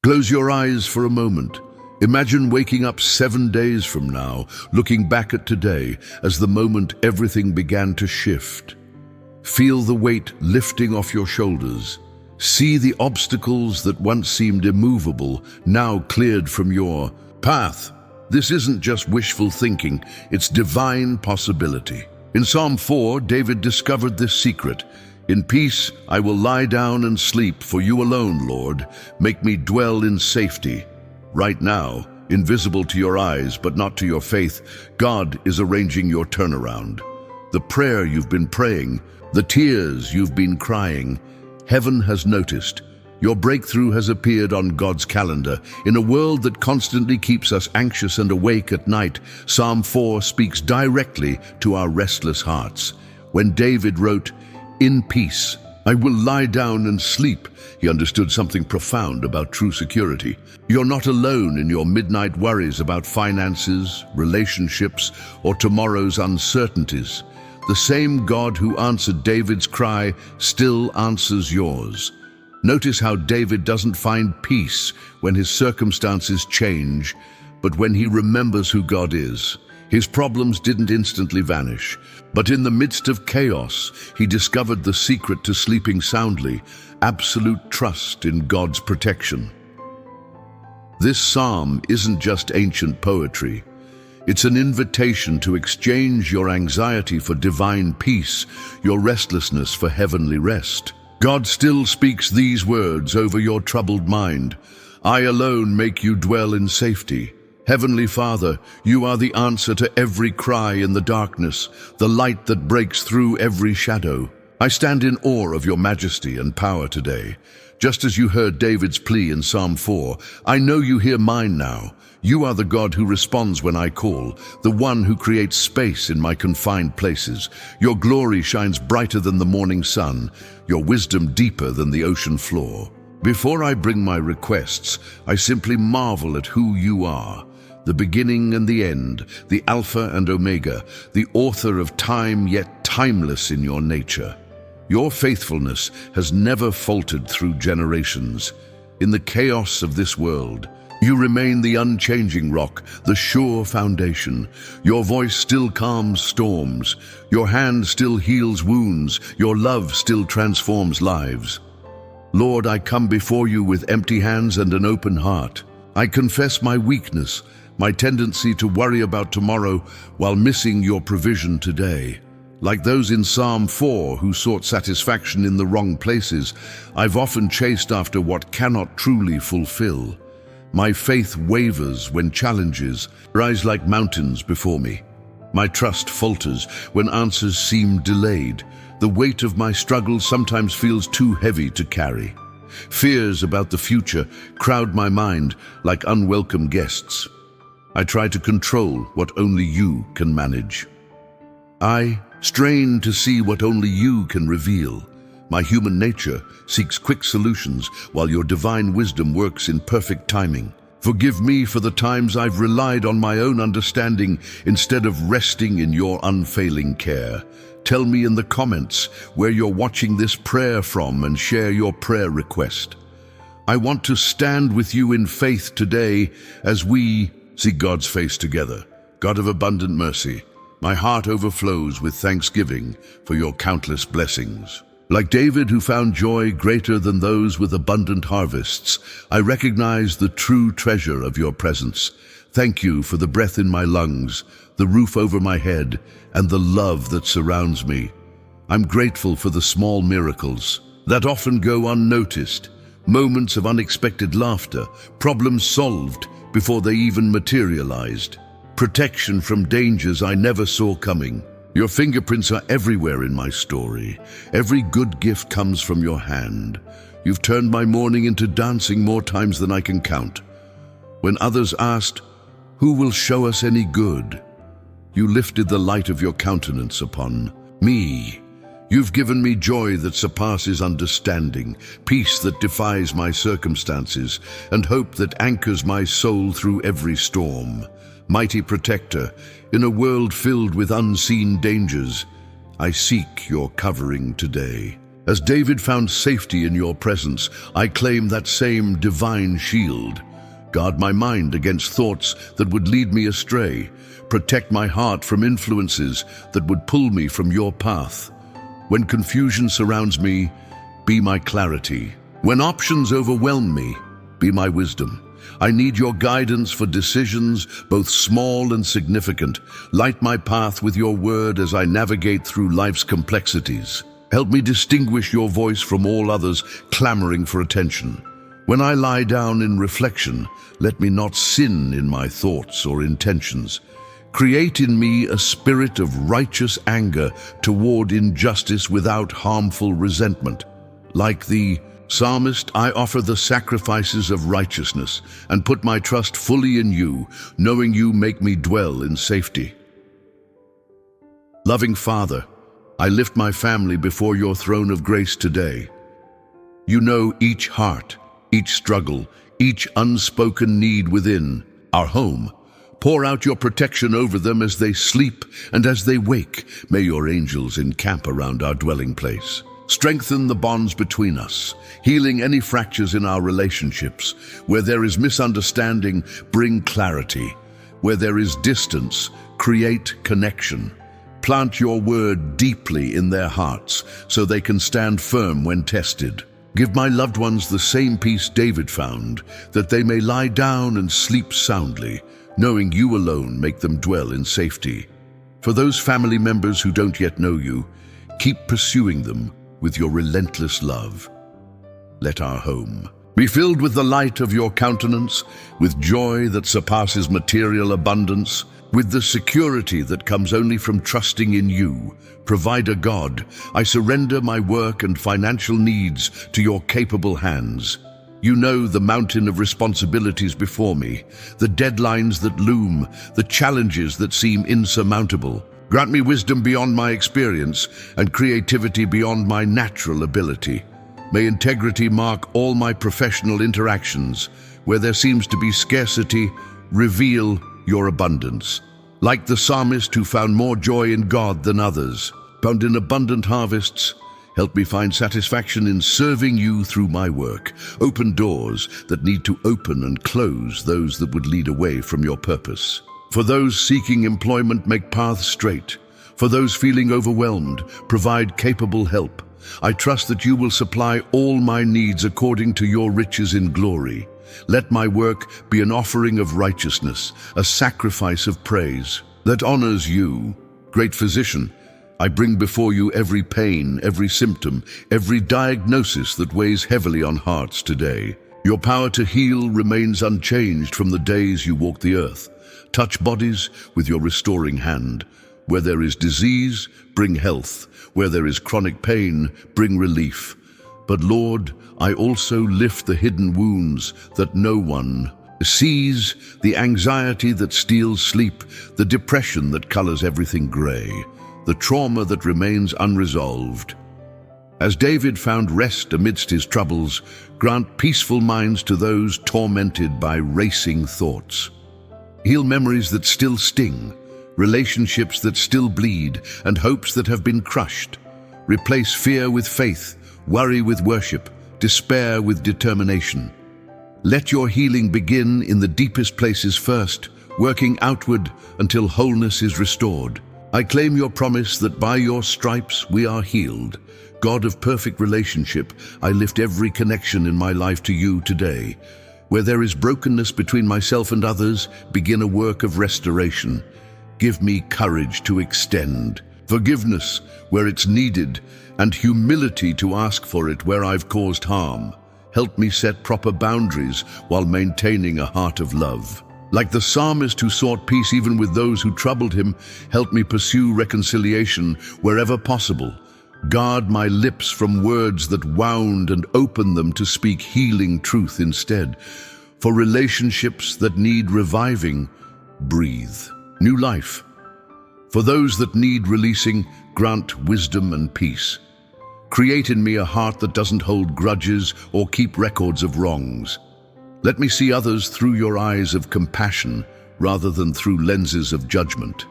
Close your eyes for a moment. Imagine waking up 7 days from now, looking back at today as the moment everything began to shift. Feel the weight lifting off your shoulders. See the obstacles that once seemed immovable, now cleared from your path. This isn't just wishful thinking, it's divine possibility. In Psalm 4, David discovered this secret. In peace I will lie down and sleep, for you alone, Lord, make me dwell in safety. Right now, invisible to your eyes but not to your faith, God is arranging your turnaround. The prayer you've been praying, the tears you've been crying, heaven has noticed. Your breakthrough has appeared on God's calendar. In a world that constantly keeps us anxious and awake at night, Psalm 4 speaks directly to our restless hearts. When David wrote, "In peace I will lie down and sleep," he understood something profound about true security. You're not alone in your midnight worries about finances, relationships, or tomorrow's uncertainties. The same God who answered David's cry still answers yours. Notice how David doesn't find peace when his circumstances change, but when he remembers who God is. His problems didn't instantly vanish, but in the midst of chaos, he discovered the secret to sleeping soundly: absolute trust in God's protection. This psalm isn't just ancient poetry. It's an invitation to exchange your anxiety for divine peace, your restlessness for heavenly rest. God still speaks these words over your troubled mind. I alone make you dwell in safety. Heavenly Father, you are the answer to every cry in the darkness, the light that breaks through every shadow. I stand in awe of your majesty and power today. Just as you heard David's plea in Psalm 4, I know you hear mine now. You are the God who responds when I call, the one who creates space in my confined places. Your glory shines brighter than the morning sun, your wisdom deeper than the ocean floor. Before I bring my requests, I simply marvel at who you are, the beginning and the end, the Alpha and Omega, the author of time yet timeless in your nature. Your faithfulness has never faltered through generations. In the chaos of this world, you remain the unchanging rock, the sure foundation. Your voice still calms storms. Your hand still heals wounds. Your love still transforms lives. Lord, I come before you with empty hands and an open heart. I confess my weakness, my tendency to worry about tomorrow while missing your provision today. Like those in Psalm 4 who sought satisfaction in the wrong places, I've often chased after what cannot truly fulfill. My faith wavers when challenges rise like mountains before me. My trust falters when answers seem delayed. The weight of my struggle sometimes feels too heavy to carry. Fears about the future crowd my mind like unwelcome guests. I try to control what only you can manage. I strain to see what only you can reveal. My human nature seeks quick solutions while your divine wisdom works in perfect timing. Forgive me for the times I've relied on my own understanding instead of resting in your unfailing care. Tell me in the comments where you're watching this prayer from and share your prayer request. I want to stand with you in faith today as we see God's face together. God of abundant mercy, my heart overflows with thanksgiving for your countless blessings. Like David, who found joy greater than those with abundant harvests, I recognize the true treasure of your presence. Thank you for the breath in my lungs, the roof over my head, and the love that surrounds me. I'm grateful for the small miracles that often go unnoticed, moments of unexpected laughter, problems solved before they even materialized, protection from dangers I never saw coming. Your fingerprints are everywhere in my story. Every good gift comes from your hand. You've turned my morning into dancing more times than I can count. When others asked, "Who will show us any good?" you lifted the light of your countenance upon me. You've given me joy that surpasses understanding, peace that defies my circumstances, and hope that anchors my soul through every storm. Mighty protector, in a world filled with unseen dangers, I seek your covering today. As David found safety in your presence, I claim that same divine shield. Guard my mind against thoughts that would lead me astray. Protect my heart from influences that would pull me from your path. When confusion surrounds me, be my clarity. When options overwhelm me, be my wisdom. I need your guidance for decisions, both small and significant. Light my path with your word as I navigate through life's complexities. Help me distinguish your voice from all others clamoring for attention. When I lie down in reflection, let me not sin in my thoughts or intentions. Create in me a spirit of righteous anger toward injustice without harmful resentment. Like the psalmist, I offer the sacrifices of righteousness and put my trust fully in you, knowing you make me dwell in safety. Loving Father, I lift my family before your throne of grace today. You know each heart, each struggle, each unspoken need within our home. Pour out your protection over them as they sleep and as they wake. May your angels encamp around our dwelling place. Strengthen the bonds between us, healing any fractures in our relationships. Where there is misunderstanding, bring clarity. Where there is distance, create connection. Plant your word deeply in their hearts so they can stand firm when tested. Give my loved ones the same peace David found, that they may lie down and sleep soundly, knowing you alone make them dwell in safety. For those family members who don't yet know you, keep pursuing them with your relentless love. Let our home be filled with the light of your countenance, with joy that surpasses material abundance, with the security that comes only from trusting in you. Provider God, I surrender my work and financial needs to your capable hands. You know the mountain of responsibilities before me, the deadlines that loom, the challenges that seem insurmountable. Grant me wisdom beyond my experience and creativity beyond my natural ability. May integrity mark all my professional interactions. Where there seems to be scarcity, reveal your abundance. Like the psalmist who found more joy in God than others, found in abundant harvests, help me find satisfaction in serving you through my work. Open doors that need to open and close those that would lead away from your purpose. For those seeking employment, make paths straight. For those feeling overwhelmed, provide capable help. I trust that you will supply all my needs according to your riches in glory. Let my work be an offering of righteousness, a sacrifice of praise that honors you. Great Physician, I bring before you every pain, every symptom, every diagnosis that weighs heavily on hearts today. Your power to heal remains unchanged from the days you walked the earth. Touch bodies with your restoring hand. Where there is disease, bring health. Where there is chronic pain, bring relief. But Lord, I also lift the hidden wounds that no one sees, the anxiety that steals sleep, the depression that colors everything gray, the trauma that remains unresolved. As David found rest amidst his troubles, grant peaceful minds to those tormented by racing thoughts. Heal memories that still sting, relationships that still bleed, and hopes that have been crushed. Replace fear with faith, worry with worship, despair with determination. Let your healing begin in the deepest places first, working outward until wholeness is restored. I claim your promise that by your stripes we are healed. God of perfect relationship, I lift every connection in my life to you today. Where there is brokenness between myself and others, begin a work of restoration. Give me courage to extend, forgiveness where it's needed, and humility to ask for it where I've caused harm. Help me set proper boundaries while maintaining a heart of love. Like the psalmist who sought peace even with those who troubled him, help me pursue reconciliation wherever possible. Guard my lips from words that wound and open them to speak healing truth instead. For relationships that need reviving, breathe new life. For those that need releasing, grant wisdom and peace. Create in me a heart that doesn't hold grudges or keep records of wrongs. Let me see others through your eyes of compassion rather than through lenses of judgment.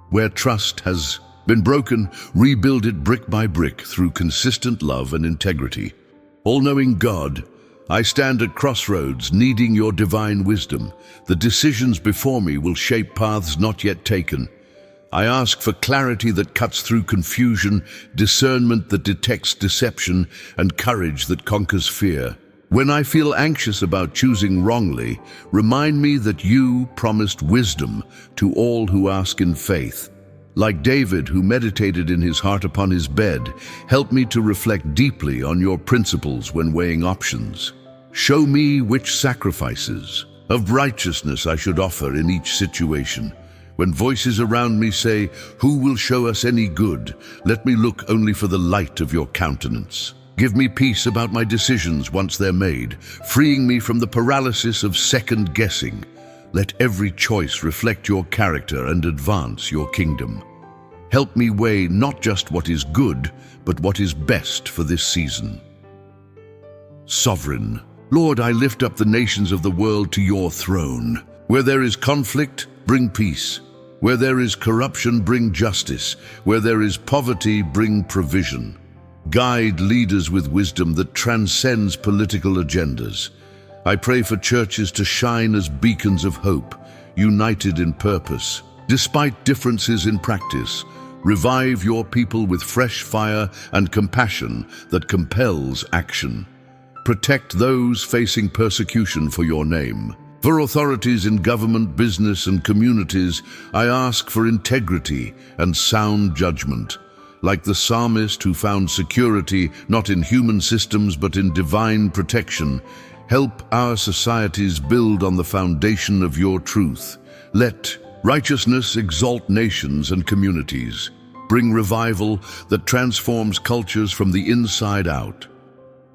Where trust has been broken, rebuild it brick by brick through consistent love and integrity. All-knowing God, I stand at crossroads needing your divine wisdom. The decisions before me will shape paths not yet taken. I ask for clarity that cuts through confusion, discernment that detects deception, and courage that conquers fear. When I feel anxious about choosing wrongly, remind me that you promised wisdom to all who ask in faith. Like David, who meditated in his heart upon his bed, help me to reflect deeply on your principles when weighing options. Show me which sacrifices of righteousness I should offer in each situation. When voices around me say, "Who will show us any good?" let me look only for the light of your countenance. Give me peace about my decisions once they're made, freeing me from the paralysis of second guessing. Let every choice reflect your character and advance your kingdom. Help me weigh not just what is good, but what is best for this season. Sovereign, Lord, I lift up the nations of the world to your throne. Where there is conflict, bring peace. Where there is corruption, bring justice. Where there is poverty, bring provision. Guide leaders with wisdom that transcends political agendas. I pray for churches to shine as beacons of hope, united in purpose. Despite differences in practice, revive your people with fresh fire and compassion that compels action. Protect those facing persecution for your name. For authorities in government, business, and communities, I ask for integrity and sound judgment. Like the psalmist who found security not in human systems but in divine protection, help our societies build on the foundation of your truth. Let righteousness exalt nations and communities. Bring revival that transforms cultures from the inside out.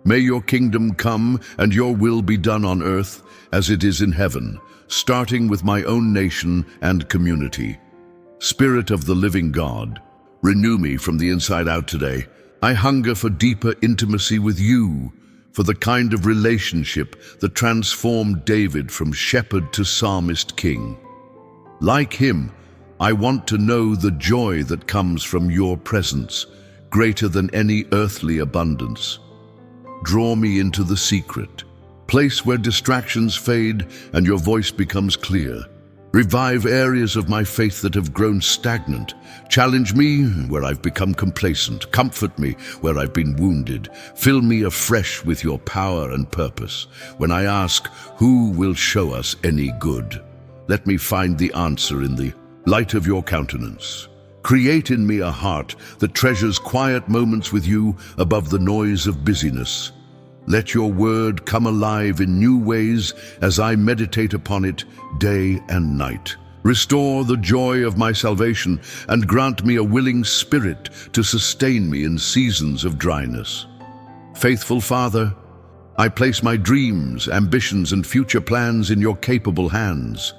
May your kingdom come and your will be done on earth as it is in heaven, starting with my own nation and community. Spirit of the living God, renew me from the inside out today. I hunger for deeper intimacy with you, for the kind of relationship that transformed David from shepherd to psalmist king. Like him, I want to know the joy that comes from your presence, greater than any earthly abundance. Draw me into the secret, place where distractions fade and your voice becomes clear. Revive areas of my faith that have grown stagnant. Challenge me where I've become complacent. Comfort me where I've been wounded. Fill me afresh with your power and purpose. When I ask, who will show us any good? Let me find the answer in the light of your countenance. Create in me a heart that treasures quiet moments with you above the noise of busyness. Let your word come alive in new ways as I meditate upon it day and night. Restore the joy of my salvation and grant me a willing spirit to sustain me in seasons of dryness. Faithful Father, I place my dreams, ambitions, and future plans in your capable hands.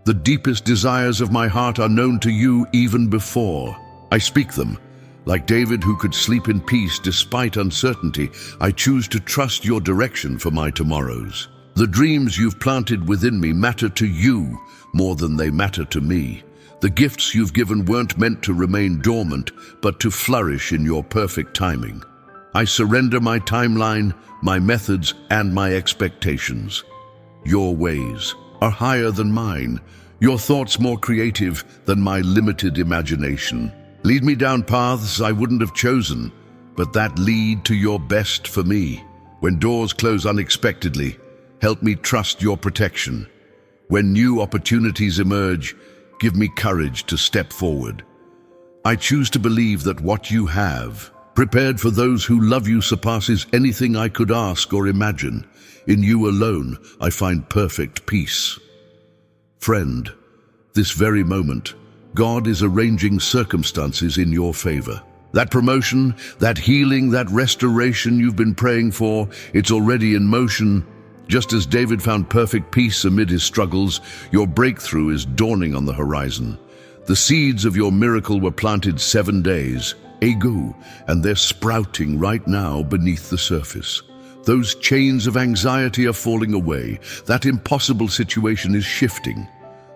The deepest desires of my heart are known to you even before I speak them. Like David, who could sleep in peace despite uncertainty, I choose to trust your direction for my tomorrows. The dreams you've planted within me matter to you more than they matter to me. The gifts you've given weren't meant to remain dormant, but to flourish in your perfect timing. I surrender my timeline, my methods, and my expectations. Your ways are higher than mine, your thoughts more creative than my limited imagination. Lead me down paths I wouldn't have chosen, but that lead to your best for me. When doors close unexpectedly, help me trust your protection. When new opportunities emerge, give me courage to step forward. I choose to believe that what you have prepared for those who love you surpasses anything I could ask or imagine. In you alone, I find perfect peace. Friend, this very moment, God is arranging circumstances in your favor. That promotion, that healing, that restoration you've been praying for, it's already in motion. Just as David found perfect peace amid his struggles, your breakthrough is dawning on the horizon. The seeds of your miracle were planted 7 days ago, and they're sprouting right now beneath the surface. Those chains of anxiety are falling away. That impossible situation is shifting.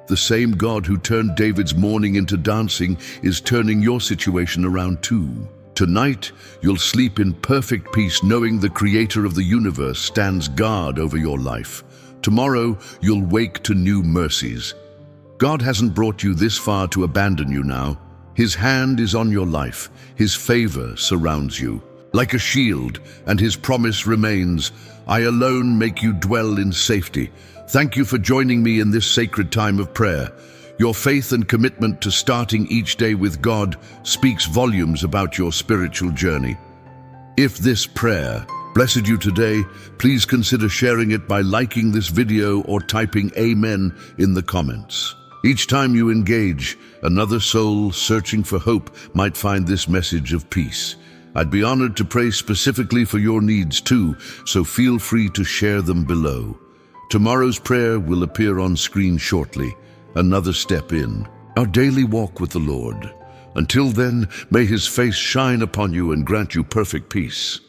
The same God who turned David's mourning into dancing is turning your situation around too. Tonight, you'll sleep in perfect peace knowing the Creator of the universe stands guard over your life. Tomorrow, you'll wake to new mercies. God hasn't brought you this far to abandon you now. His hand is on your life. His favor surrounds you like a shield, and His promise remains, I alone make you dwell in safety. Thank you for joining me in this sacred time of prayer. Your faith and commitment to starting each day with God speaks volumes about your spiritual journey. If this prayer blessed you today, please consider sharing it by liking this video or typing Amen in the comments. Each time you engage, another soul searching for hope might find this message of peace. I'd be honored to pray specifically for your needs too, so feel free to share them below. Tomorrow's prayer will appear on screen shortly. Another step in our daily walk with the Lord. Until then, may His face shine upon you and grant you perfect peace.